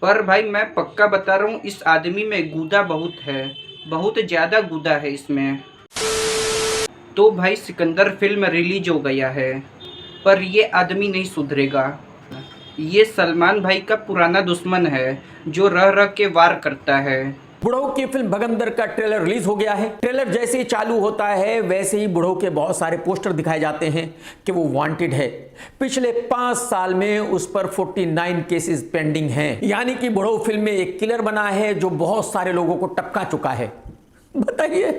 पर भाई मैं पक्का बता रहा हूँ, इस आदमी में गुदा बहुत है, बहुत ज़्यादा गुदा है इसमें। तो भाई सिकंदर फिल्म रिलीज हो गया है, पर ये आदमी नहीं सुधरेगा। ये सलमान भाई का पुराना दुश्मन है जो रह रह के वार करता है। बुढ़ऊ की फिल्म भगंदर का ट्रेलर रिलीज हो गया है। ट्रेलर जैसे ही चालू होता है वैसे ही बुढ़ऊ के बहुत सारे पोस्टर दिखाए जाते हैं कि वो वांटेड है। पिछले 5 साल में उस पर 49 केसेस पेंडिंग हैं, यानी कि बुढ़ऊ फिल्म में एक किलर बना है जो बहुत सारे लोगों को टपका चुका है। बताइए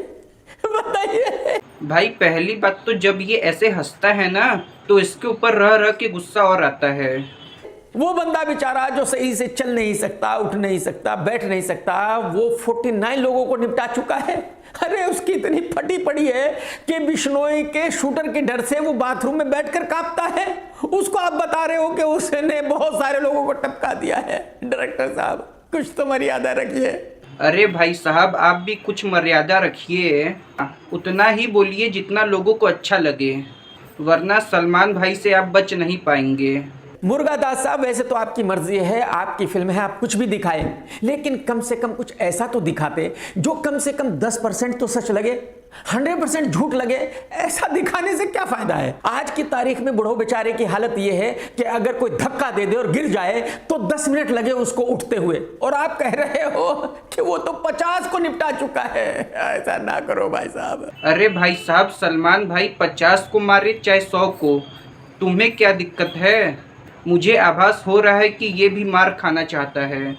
बताइए भाई पहली बात तो जब ये ऐसे हंसता है ना, तो इसके ऊपर रह रह के गुस्सा और आता है। वो बंदा बेचारा जो सही से चल नहीं सकता, उठ नहीं सकता, बैठ नहीं सकता, वो 49 लोगों को निपटा चुका है। अरे उसकी इतनी फटी पड़ी है कि बिश्नोई के शूटर के डर से वो बाथरूम में बैठकर कांपता है। उसको आप बता रहे हो कि उसने बहुत सारे लोगों को टपका दिया है। डायरेक्टर साहब कुछ तो मर्यादा रखिए। अरे भाई साहब, आप भी कुछ मर्यादा रखिए, उतना ही बोलिए जितना लोगों को अच्छा लगे, वरना सलमान भाई से आप बच नहीं पाएंगे। मुर्गादास साहब वैसे तो आपकी मर्जी है, आपकी फिल्म है, आप कुछ भी दिखाएं, लेकिन कम से कम कुछ ऐसा तो दिखाते जो कम से कम 10% तो सच लगे, 100% झूठ लगे। ऐसा दिखाने से क्या फायदा है। आज की तारीख में बुढ़ो बेचारे की हालत यह है कि अगर कोई धक्का दे दे और गिर जाए तो 10 मिनट लगे उसको उठते हुए, और आप कह रहे हो कि वो तो 50 को निपटा चुका है। ऐसा ना करो भाई साहब। अरे भाई साहब, सलमान भाई 50 को मारे चाहे 100 को, तुम्हें क्या दिक्कत है। मुझे आभास हो रहा है कि ये भी मार खाना चाहता है,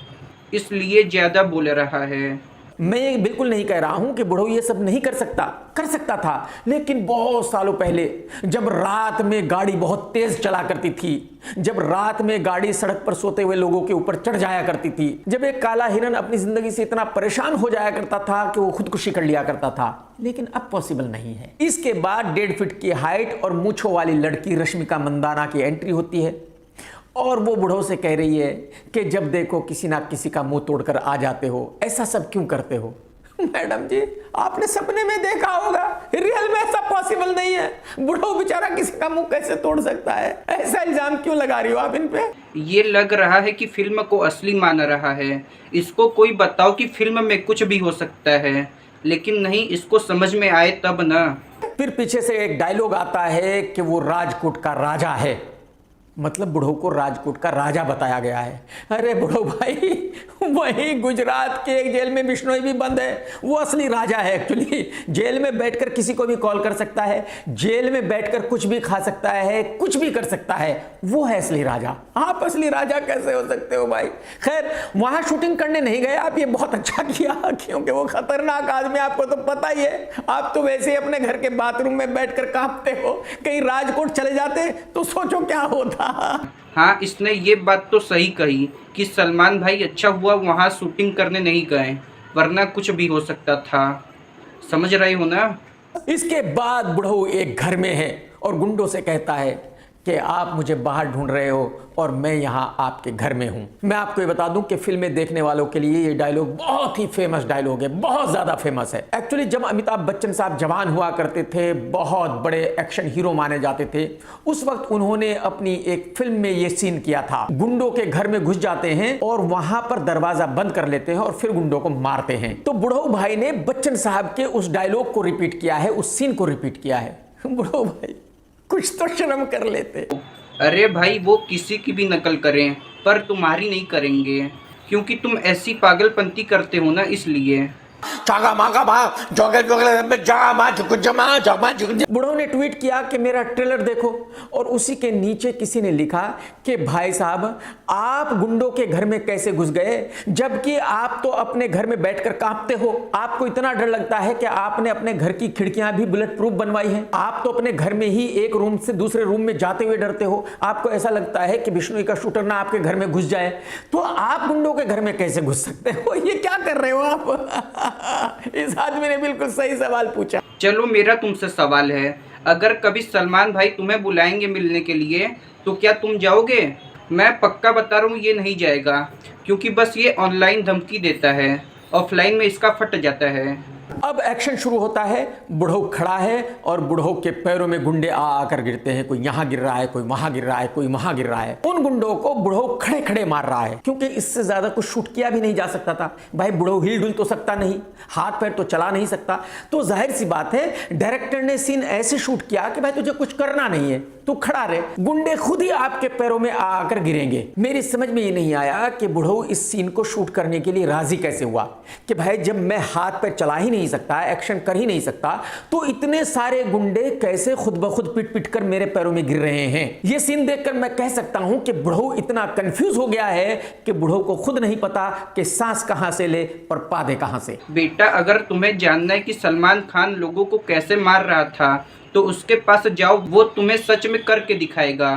इसलिए ज़्यादा बोल रहा है। मैं ये बिल्कुल नहीं कह रहा हूं कि बुढ़ऊ ये सब नहीं कर सकता, कर सकता था, लेकिन बहुत सालों पहले जब रात में गाड़ी बहुत तेज चला करती थी, जब रात में गाड़ी सड़क पर सोते हुए लोगों के ऊपर चढ़ जाया करती थी, जब एक काला हिरन अपनी जिंदगी से इतना परेशान हो जाया करता था कि वो खुदकुशी कर लिया करता था, लेकिन अब पॉसिबल नहीं है। इसके बाद 1.5 फीट की हाइट और मूंछों वाली लड़की रश्मिका मंदाना की एंट्री होती है और वो बुढ़ो से कह रही है कि जब देखो किसी ना किसी का मुंह तोड़कर आ जाते हो, ऐसा सब क्यों करते हो। मैडम जी आपने सपने में देखा होगा, रियल में ऐसा पॉसिबल नहीं है। बुढ़ो बेचारा किसी का मुंह कैसे तोड़ सकता है। ऐसा इल्जाम क्यों लगा रही हो आप इन पे। ये लग रहा है कि फिल्म को असली मान रहा है। इसको कोई बताओ कि फिल्म में कुछ भी हो सकता है, लेकिन नहीं, इसको समझ में आए तब ना। फिर पीछे से एक डायलॉग आता है कि वो राजकोट का राजा है, मतलब बुढ़ो को राजकोट का राजा बताया गया है। अरे बुढ़ो भाई, वहीं गुजरात के एक जेल में बिश्नोई भी बंद है, वो असली राजा है। एक्चुअली जेल में बैठकर किसी को भी कॉल कर सकता है, जेल में बैठकर कुछ भी खा सकता है, कुछ भी कर सकता है, वो है असली राजा। आप असली राजा कैसे हो सकते हो भाई। खैर वहां शूटिंग करने नहीं गए आप, ये बहुत अच्छा किया, क्योंकि वो खतरनाक आदमी, आपको तो पता ही है। आप तो वैसे ही अपने घर के बाथरूम में बैठकर कांपते हो, कहीं राजकोट चले जाते तो सोचो क्या होता। हाँ, इसने ये बात तो सही कही कि सलमान भाई अच्छा हुआ वहाँ शूटिंग करने नहीं गए, वरना कुछ भी हो सकता था। समझ रहे हो ना। इसके बाद बुढ़ऊ एक घर में है और गुंडों से कहता है कि आप मुझे बाहर ढूंढ रहे हो और मैं यहां आपके घर में हूं। मैं आपको ये बता दूं कि फिल्में देखने वालों के लिए ये डायलॉग बहुत ही फेमस डायलॉग है, बहुत ज्यादा फेमस है। एक्चुअली जब अमिताभ बच्चन साहब जवान हुआ करते थे, बहुत बड़े एक्शन हीरो माने जाते थे, उस वक्त उन्होंने अपनी एक फिल्म में ये सीन किया था। गुंडों के घर में घुस जाते हैं और वहां पर दरवाजा बंद कर लेते हैं और फिर गुंडों को मारते हैं। तो बुढ़ऊ भाई ने बच्चन साहब के उस डायलॉग को रिपीट किया है, उस सीन को रिपीट किया है। बुढ़ऊ भाई कुछ तो शर्म कर लेते। अरे भाई, वो किसी की भी नकल करें पर तुम्हारी नहीं करेंगे, क्योंकि तुम ऐसी पागलपंती करते हो ना, इसलिए। बुढ़ो ने ट्वीट किया कि मेरा ट्रेलर देखो, और उसी के नीचे किसी ने लिखा कि भाई साहब आप गुंडों के घर में कैसे घुस गए, जबकि आप तो अपने घर में बैठकर कांपते हो। आपको इतना डर लगता है कि आपने अपने घर की खिड़कियां भी बुलेट प्रूफ बनवाई हैं। आप तो अपने घर में ही एक रूम से दूसरे रूम में जाते हुए डरते हो। आपको ऐसा लगता है कि बिश्नोई का शूटर ना आपके घर में घुस जाए, तो आप गुंडों के घर में कैसे घुस सकते हो। ये क्या कर रहे हो आप। इस आदमी ने बिल्कुल सही सवाल पूछा। चलो मेरा तुमसे सवाल है, अगर कभी सलमान भाई तुम्हें बुलाएंगे मिलने के लिए, तो क्या तुम जाओगे। मैं पक्का बता रहा हूँ ये नहीं जाएगा, क्योंकि बस ये ऑनलाइन धमकी देता है, ऑफलाइन में इसका फट जाता है। अब एक्शन शुरू होता है। बुढ़ऊ खड़ा है और बुढ़ऊ के पैरों में गुंडे आ आकर गिरते हैं। कोई यहां गिर रहा है, कोई वहां गिर रहा है, कोई वहां गिर रहा है। उन गुंडों को बुढ़ऊ खड़े खड़े मार रहा है, क्योंकि इससे ज्यादा कुछ शूट किया भी नहीं जा सकता था। भाई बुढ़ऊ हिल डुल तो सकता नहीं, हाथ पैर तो चला नहीं सकता, तो जाहिर सी बात है डायरेक्टर ने सीन ऐसे शूट किया कि भाई तुझे कुछ करना नहीं है, तू खड़ा रहे, गुंडे खुद ही आपके पैरों में आकर गिरेंगे। मेरी समझ में ये नहीं आया कि बुढ़ऊ इस सीन को शूट करने के लिए राजी कैसे हुआ कि भाई जब मैं हाथ पैर चला ही नहीं सकता, एक्शन कर ही नहीं सकता, तो इतने सारे गुंडे कैसे खुद ब खुद पिट पिट कर मेरे पैरों में गिर रहे हैं। ये सीन देखकर मैं कह सकता हूं कि बुढ़ऊ इतना कंफ्यूज हो गया है कि बुढ़ऊ को खुद नहीं पता कि सांस कहां से ले और पादे कहां से। बेटा, अगर तुम्हें जानना है कि सलमान खान लोगों को कैसे मार रहा था तो उसके पास जाओ, वो तुम्हें सच में करके दिखाएगा।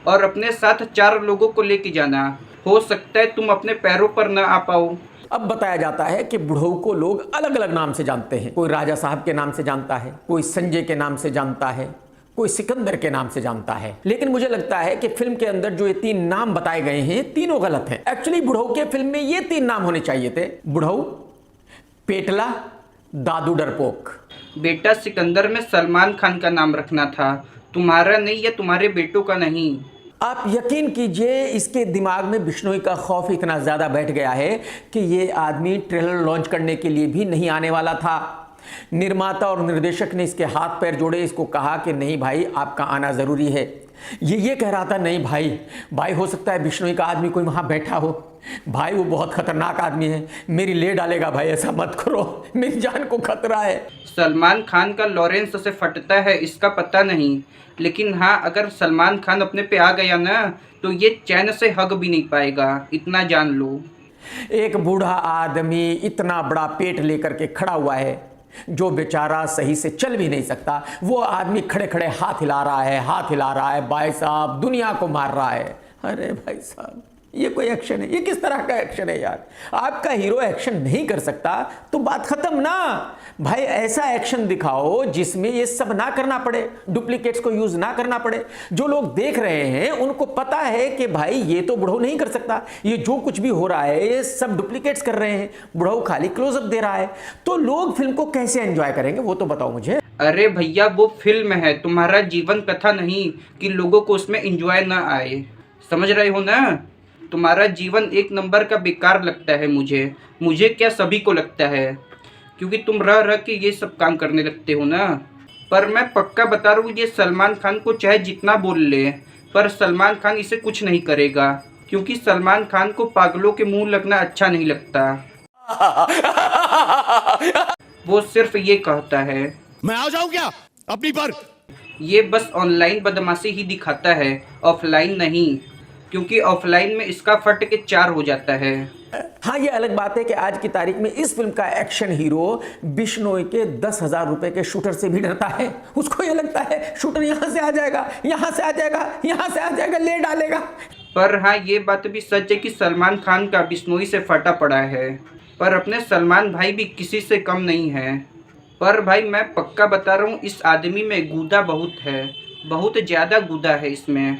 और अपने साथ 4 लोगों को लेके जाना, हो सकता है तुम अपने पैरों पर न आ पाओ। अब बताया जाता है कि बुढ़ऊ को लोग अलग अलग नाम से जानते हैं। कोई राजा साहब के नाम से जानता है, कोई संजय के नाम से जानता है, कोई सिकंदर के नाम से जानता है। लेकिन मुझे लगता है कि फिल्म के अंदर जो ये 3 नाम बताए गए हैं तीनों गलत हैं। एक्चुअली बुढ़ऊ के फिल्म में ये 3 नाम होने चाहिए थे: बुढ़ऊ, पेटला, दादू डरपोक। बेटा, सिकंदर में सलमान खान का नाम रखना था, तुम्हारा नहीं या तुम्हारे बेटों का नहीं। आप यकीन कीजिए इसके दिमाग में बिश्नोई का खौफ इतना ज़्यादा बैठ गया है कि ये आदमी ट्रेलर लॉन्च करने के लिए भी नहीं आने वाला था। निर्माता और निर्देशक ने इसके हाथ पैर जोड़े, इसको कहा कि नहीं भाई आपका आना ज़रूरी है। ये कह रहा था नहीं भाई हो सकता है बिश्नोई का आदमी कोई वहाँ बैठा हो, भाई वो बहुत खतरनाक आदमी है, मेरी ले डालेगा, भाई ऐसा मत करो, मेरी जान को खतरा है। सलमान खान का लॉरेंस से फटता है इसका पता नहीं, लेकिन हाँ अगर सलमान खान अपने पे आ गया ना तो ये चैन से हग भी नहीं पाएगा, इतना जान लो। एक बूढ़ा आदमी इतना बड़ा पेट लेकर के खड़ा हुआ है जो बेचारा सही से चल भी नहीं सकता, वो आदमी खड़े खड़े हाथ हिला रहा है, भाई साहब दुनिया को मार रहा है। अरे भाई साहब ये कोई एक्शन है? ये किस तरह का एक्शन है यार? आपका हीरो एक्शन नहीं कर सकता तो बात खत्म ना। भाई ऐसा एक्शन दिखाओ जिसमें ये सब ना करना पड़े, डुप्लीकेट्स को यूज ना करना पड़े। जो लोग देख रहे हैं उनको पता है कि भाई ये तो बुढ़ऊ नहीं कर सकता, ये जो कुछ भी हो रहा है ये सब डुप्लीकेट्स कर रहे हैं, बुढ़ऊ खाली क्लोजअप दे रहा है, तो लोग फिल्म को कैसे एंजॉय करेंगे वो तो बताओ मुझे। अरे भैया वो फिल्म है, तुम्हारा जीवन कथा नहीं कि लोगों को उसमें एंजॉय ना आए, समझ रहे हो ना? तुम्हारा जीवन एक नंबर का बेकार लगता है मुझे क्या सभी को लगता है, क्योंकि तुम रह रह के ये सब काम करने लगते हो ना। पर मैं पक्का बता रहा हूँ ये सलमान खान को चाहे जितना बोल ले, पर सलमान खान इसे कुछ नहीं करेगा, क्योंकि सलमान खान को पागलों के मुंह लगना अच्छा नहीं लगता। वो सिर्फ ये कहता है मैं आ जाऊं क्या अपनी पर। ये बस ऑनलाइन बदमाशी ही दिखाता है, ऑफलाइन नहीं, क्योंकि ऑफलाइन में इसका फट के 4 हो जाता है। हाँ ये अलग बात है कि आज की तारीख में इस फिल्म का एक्शन हीरो बिश्नोई के 10,000 रुपए के शूटर से भी डरता है। उसको ये लगता है शूटर यहाँ से आ जाएगा, यहाँ से आ जाएगा, यहाँ से आ जाएगा, ले डालेगा। पर हाँ ये बात भी सच है कि सलमान खान का बिश्नोई से फटा पड़ा है, पर अपने सलमान भाई भी किसी से कम नहीं है। पर भाई मैं पक्का बता रहा हूँ इस आदमी में गूदा बहुत है, बहुत ज़्यादा गूदा है इसमें।